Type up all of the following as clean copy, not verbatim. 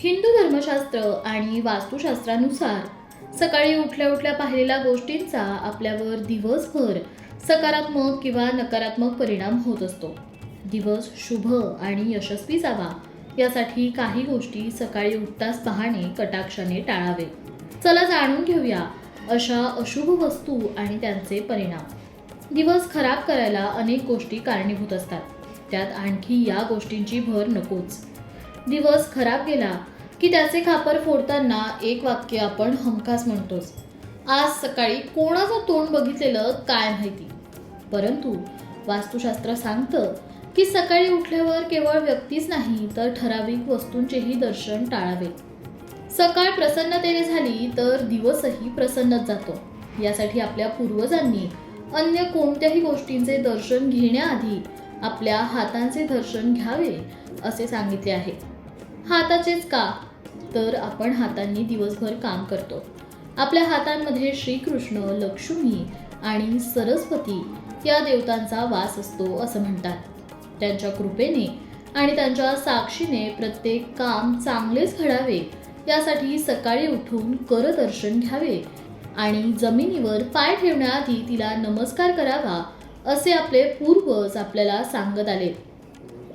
हिंदू धर्मशास्त्र आणि वास्तुशास्त्रानुसार सकाळी उठल्या उठल्या पाहिलेल्या गोष्टींचा आपल्यावर दिवसभर सकारात्मक किंवा नकारात्मक परिणाम होत असतो. दिवस शुभ आणि यशस्वी जावा यासाठी काही गोष्टी सकाळी उठताच पाहणे कटाक्षाने टाळावे. चला जाणून घेऊया अशा अशुभ वस्तू आणि त्यांचे परिणाम. दिवस खराब करायला अनेक गोष्टी कारणीभूत असतात, त्यात आणखी या गोष्टींची भर नकोच. दिवस खराब गेला की त्याचे खापर फोडताना एक वाक्य आपण हमखास म्हणतोच, आज सकाळी कोणाचं तोंड बघितलेलं काय माहिती. परंतु वास्तुशास्त्र सांगतं की सकाळी उठल्यावर केवळ व्यक्तीच नाही तर ठराविक वस्तूंचेही दर्शन टाळावे. सकाळ प्रसन्नतेने झाली तर दिवसही प्रसन्नच जातो. यासाठी आपल्या पूर्वजांनी अन्य कोणत्याही गोष्टींचे दर्शन घेण्याआधी आपल्या हातांचे दर्शन घ्यावे असे सांगितले आहे. हाताचेच का, तर आपण हातांनी दिवसभर काम करतो. आपल्या हातांमध्ये श्रीकृष्ण, लक्ष्मी आणि सरस्वती या देवतांचा वास असतो असं म्हणतात. त्यांच्या कृपेने आणि त्यांच्या साक्षीने प्रत्येक काम चांगलेच घडावे यासाठी सकाळी उठून करदर्शन घ्यावे आणि जमिनीवर पाय ठेवण्याआधी तिला नमस्कार करावा असे आपले पूर्वज आपल्याला सांगत आले.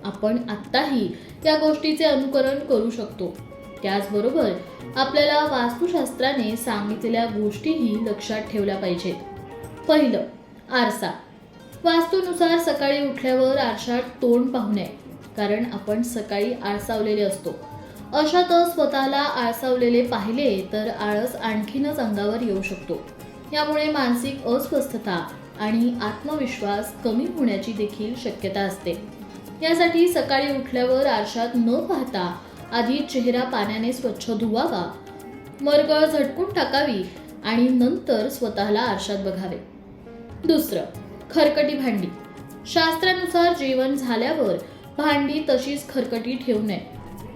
आपण आत्ताही या गोष्टीचे अनुकरण करू शकतो. त्याचबरोबर आपल्याला वास्तुशास्त्राने सांगितलेल्या गोष्टीही लक्षात ठेवल्या पाहिजेत. पहिलं, आरसा. वास्तूनुसार सकाळी उठल्यावर आरशात तोंड पाहू नये, कारण आपण सकाळी आळसावलेले असतो. अशातच स्वतःला आळसावलेले पाहिले तर आळस आणखीनच अंगावर येऊ शकतो. यामुळे मानसिक अस्वस्थता आणि आत्मविश्वास कमी होण्याची देखील शक्यता असते. यासाठी सकाळी उठल्यावर आरशात न पाहता आधी चेहरा पाण्याने स्वच्छ धुवावा, मरगळ झटकून टाकावी आणि नंतर स्वतःला आरशात बघावे. दुसरं, खरकटी भांडी. शास्त्रानुसार जेवण झाल्यावर भांडी तशीच खरकटी ठेवू नये,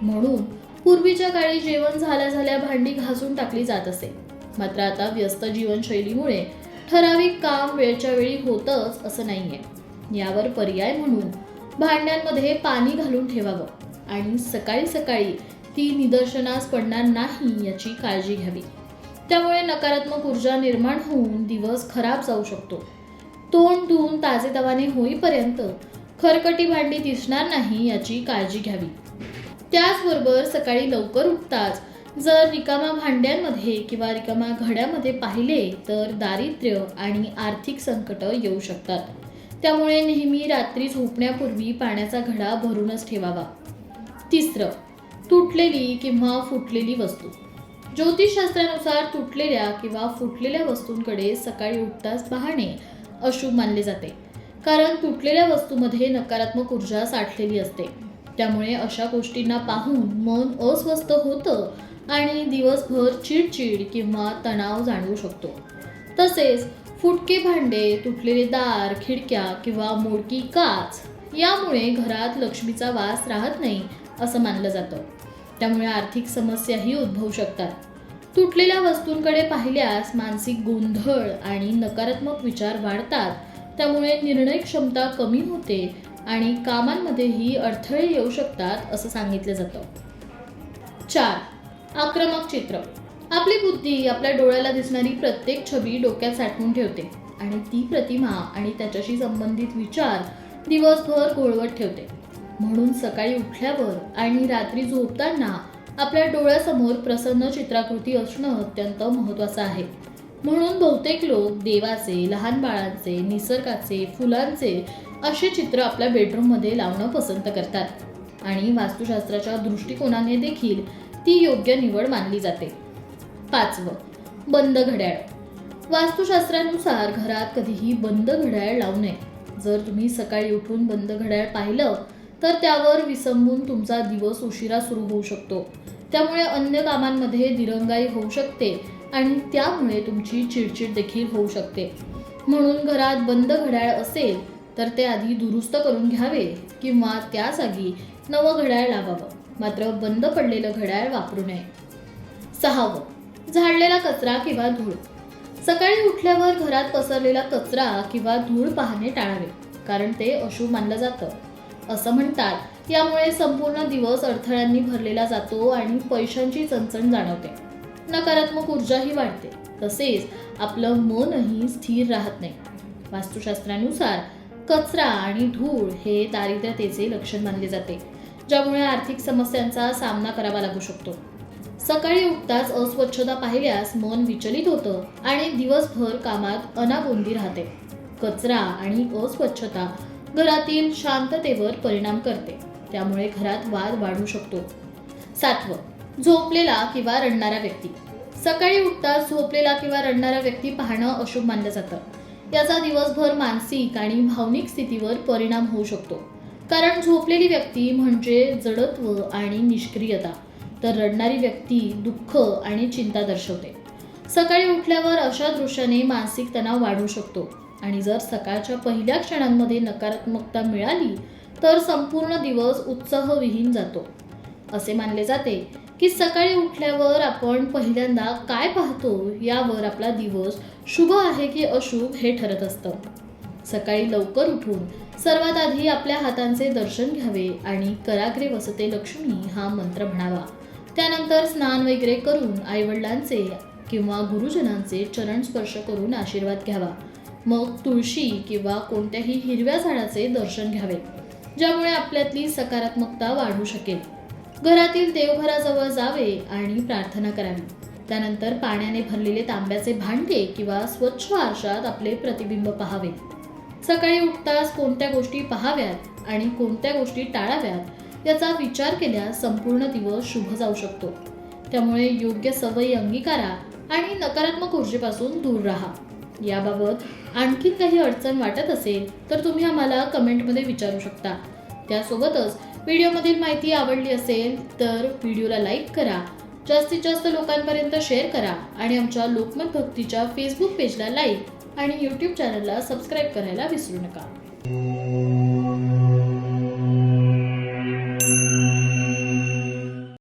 म्हणून पूर्वीच्या काळी जेवण झाल्या भांडी घासून टाकली जात असे. मात्र आता व्यस्त जीवनशैलीमुळे ठराविक काम वेळच्या वेळी होतच असं नाहीये. यावर पर्याय म्हणून भांड्यांमध्ये पाणी घालून ठेवावं आणि सकाळी सकाळी ती निदर्शनास पडणार नाही याची काळजी घ्यावी. त्यामुळे नकारात्मक ऊर्जा निर्माण होऊन दिवस खराब जाऊ शकतो. तोंड धुवून ताजेतवाने होईपर्यंत खरकटी भांडी दिसणार नाही याची काळजी घ्यावी. त्याचबरोबर सकाळी लवकर उठताच जर रिकाम्या भांड्यांमध्ये किंवा रिकाम्या घड्यामध्ये पाहिले तर दारिद्र्य आणि आर्थिक संकट येऊ शकतात. त्यामुळे नेहमी रात्री झोपण्यापूर्वी पाण्याचा घडा भरूनच ठेवावा. तिसरं, तुटलेली किंवा फुटलेली वस्तू. ज्योतिषशास्त्रानुसार तुटलेल्या किंवा फुटलेल्या वस्तूंकडे सकाळी उठताच पाहणे अशुभ मानले जाते, कारण तुटलेल्या वस्तूमध्ये नकारात्मक ऊर्जा साठलेली असते. त्यामुळे अशा गोष्टींना पाहून मन अस्वस्थ होतं आणि दिवसभर चिडचिड किंवा तणाव जाणवू शकतो. तसेच फुटके भांडे, तुटलेले दार, खिडक्या किंवा मोडकी काच यामुळे घरात लक्ष्मीचा वास राहत नाही असं मानलं जातं. त्यामुळे आर्थिक समस्याही उद्भवू शकतात. तुटलेल्या वस्तूंकडे पाहिल्यास मानसिक गोंधळ आणि नकारात्मक विचार वाढतात. त्यामुळे निर्णय क्षमता कमी होते आणि कामांमध्येही अडथळे येऊ शकतात असं सांगितलं जातं. 4. आक्रमक चित्र. आपली बुद्धी आपल्या डोळ्याला दिसणारी प्रत्येक छबी डोक्यात साठवून ठेवते आणि ती प्रतिमा आणि त्याच्याशी संबंधित विचार दिवसभर घोळवत ठेवते. म्हणून सकाळी उठल्यावर आणि रात्री झोपताना आपल्या डोळ्यासमोर प्रसन्न चित्राकृती असणं अत्यंत महत्त्वाचं आहे. म्हणून बहुतेक लोक देवाचे, लहान बाळांचे, निसर्गाचे, फुलांचे असे चित्र आपल्या बेडरूममध्ये लावणं पसंत करतात आणि वास्तुशास्त्राच्या दृष्टिकोनाने देखील ती योग्य निवड मानली जाते. 5. बंद घड्याळ. वास्तुशास्त्रानुसार घरात कधीही बंद घड्याळ लावू नये. जर तुम्ही सकाळी उठून बंद घड्याळ पाहिलं तर त्यावर विसंबून तुमचा दिवस उशिरा सुरू होऊ शकतो. त्यामुळे अन्य कामांमध्ये दिरंगाई होऊ शकते आणि त्यामुळे तुमची चिडचिड देखील होऊ शकते. म्हणून घरात बंद घड्याळ असेल तर ते आधी दुरुस्त करून घ्यावे किंवा त्या जागी नवं घड्याळ लावावं. मात्र बंद पडलेलं घड्याळ वापरू नये. 6. झाडलेला कचरा किंवा धूळ. सकाळी उठल्यावर घरात पसरलेला कचरा किंवा धूळ पाहणे टाळावे, कारण ते अशुभ मानलं जातं. असं म्हणतात. यामुळे संपूर्ण दिवस अडथळ्यांनी भरलेला जातो आणि पैशांची चणचण जाणवते. नकारात्मक ऊर्जाही वाढते. तसेच आपलं मनही स्थिर राहत नाही. वास्तुशास्त्रानुसार कचरा आणि धूळ हे दारिद्र्यतेचे लक्षण मानले जाते, ज्यामुळे आर्थिक समस्यांचा सामना करावा लागू शकतो. सकाळी उठताच अस्वच्छता पाहिल्यास मन विचलित होतं आणि दिवसभर कामात अनागोंदी राहते. कचरा आणि अस्वच्छता घरातील शांततेवर परिणाम करते, त्यामुळे घरात वाद वाढू शकतो. 7. झोपलेला किंवा रडणारा व्यक्ती. सकाळी उठताच झोपलेला किंवा रडणारा व्यक्ती पाहणं अशुभ मानलं जातं. याचा दिवसभर मानसिक आणि भावनिक स्थितीवर परिणाम होऊ शकतो. कारण झोपलेली व्यक्ती म्हणजे जडत्व आणि निष्क्रियता, तर रडणारी व्यक्ती दुःख आणि चिंता दर्शवते. सकाळी उठल्यावर अशा दृश्याने मानसिक तणाव वाढू शकतो आणि जर सकाळच्या पहिल्या क्षणांमध्ये नकारात्मकता मिळाली तर संपूर्ण दिवस उत्साहविहीन जातो. असे मानले जाते की सकाळी उठल्यावर आपण पहिल्यांदा काय पाहतो यावर आपला दिवस शुभ आहे की अशुभ हे ठरत असतं. सकाळी लवकर उठून सर्वात आधी आपल्या हातांचे दर्शन घ्यावे आणि कराग्रे वसते लक्ष्मी हा मंत्र म्हणावा. त्यानंतर स्नान वगैरे करून आईवडिलांचे किंवा गुरुजनांचे चरण स्पर्श करून आशीर्वाद घ्यावा. मग तुळशी किंवा कोणत्याही हिरव्या झाडाचे दर्शन घ्यावे, ज्यामुळे आपल्यातली सकारात्मकता वाढू शकेल. घरातील देवघराजवळ जावे आणि प्रार्थना करावी. त्यानंतर पाण्याने भरलेले तांब्याचे भांडे किंवा स्वच्छ आरशात आपले प्रतिबिंब पाहावे. सकाळी उठताच कोणत्या गोष्टी पाहाव्यात आणि कोणत्या गोष्टी टाळाव्यात याचा विचार केल्यास संपूर्ण दिवस शुभ जाऊ शकतो. त्यामुळे योग्य सवयी अंगीकारा आणि नकारात्मक ऊर्जेपासून दूर राहा. याबाबत आणखी काही अडचण वाटत असेल तर तुम्ही आम्हाला कमेंटमध्ये विचारू शकता. त्यासोबतच व्हिडिओमधील माहिती आवडली असेल तर व्हिडिओला लाईक करा, जास्तीत जास्त लोकांपर्यंत शेअर करा आणि आमच्या लोकमत भक्तीच्या फेसबुक पेजला लाईक आणि यूट्यूब चॅनलला सबस्क्राईब करायला विसरू नका.